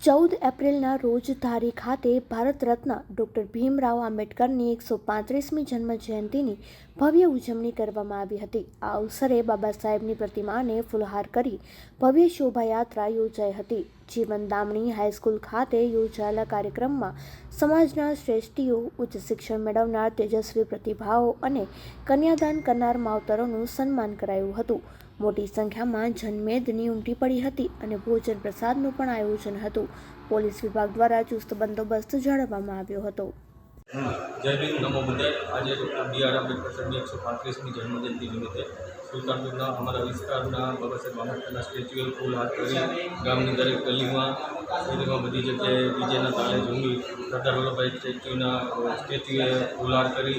14 એપ્રિલના રોજ ધારી ખાતે ભારત રત્ન ડૉક્ટર ભીમરાવ આંબેડકરની 135મી જન્મ જયંતિની ભવ્ય ઉજવણી કરવામાં આવી હતી। આ અવસરે બાબા સાહેબની પ્રતિમાને ફૂલહાર કરી ભવ્ય શોભાયાત્રા યોજાઈ હતી। જીવનદામણી હાઈસ્કૂલ ખાતે યોજાયેલા કાર્યક્રમમાં સમાજના શ્રેષ્ઠીઓ, ઉચ્ચ શિક્ષણ મેળવનાર તેજસ્વી પ્રતિભાઓ અને કન્યાદાન કરનાર માવતરોનું સન્માન કરાયું હતું। મોટી સંખ્યામાં જનમેદની ઉમટી પડી હતી અને ભોજન પ્રસાદનું પણ આયોજન હતું। પોલીસ વિભાગ દ્વારા ચુસ્ત બંદોબસ્ત જાળવવામાં આવ્યો હતો। જય ભીમ, નમો બુદ્ધાય। આજે ડૉક્ટર બી.આર. આંબેડકર સાહેબની 135મી જન્મજયંતિ નિમિત્તે સુલતાનપુરના અમારા વિસ્તારના બાબા સાહેબ આંબેડકરના સ્ટેચ્યુએ ફૂલહાર કરી ગામની દરેક ગલીમાં બધી જગ્યાએ ડીજેના તાલે ઝૂમી સરદાર વલ્લભભાઈ સ્ટેચ્યુએ ફૂલહાર કરી,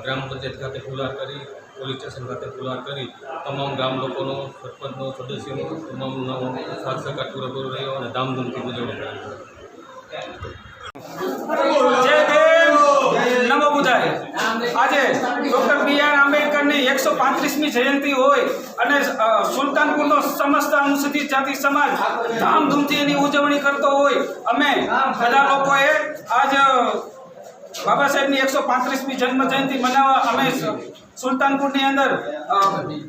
ગ્રામ પંચાયત ખાતે ફૂલહાર કરી, પોલીસ સ્ટેશન ખાતે ફૂલહાર કરી તમામ ગામ લોકોનો, સરપંચનો, સદસ્યોનો તમામનો સાથ સહકાર પૂરેપૂરો રહ્યો અને ધામધૂમથી ઉજવણી કરી। જય ભીમ, નમો બુદ્ધાય। આજે ડૉક્ટર બી.આર. આંબેડકરની 135મી જયંતિ હોય અને સુલતાનપુરનો સમસ્ત અનુસૂચિત જાતિ સમાજ ધામધૂમથી એની ઉજવણી કરતો હોય, અમે બધા લોકોએ આજ બાબા સાહેબની 135મી જન્મ જયંતિ મનાવવા અમે સુલતાનપુરની અંદર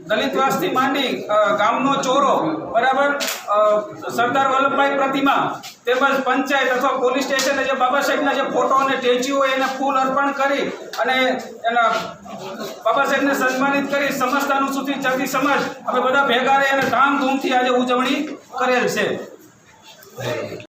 દલિતવાસથી માંડી ગામનો ચોરો બરાબર, સરદાર વલ્લભભાઈ પ્રતિમા તેમજ પંચાયત અથવા પોલીસ સ્ટેશને જે બાબા સાહેબના જે ફોટો અને સ્ટેચ્યુ હોય એને ફૂલ અર્પણ કરી અને એના બાબા સાહેબને સન્માનિત કરી સમસ્ત અનુસૂચિત જાતિ સમાજ અમે બધા ભેગા રહી અને ધામધૂમથી આજે ઉજવણી કરેલ છે।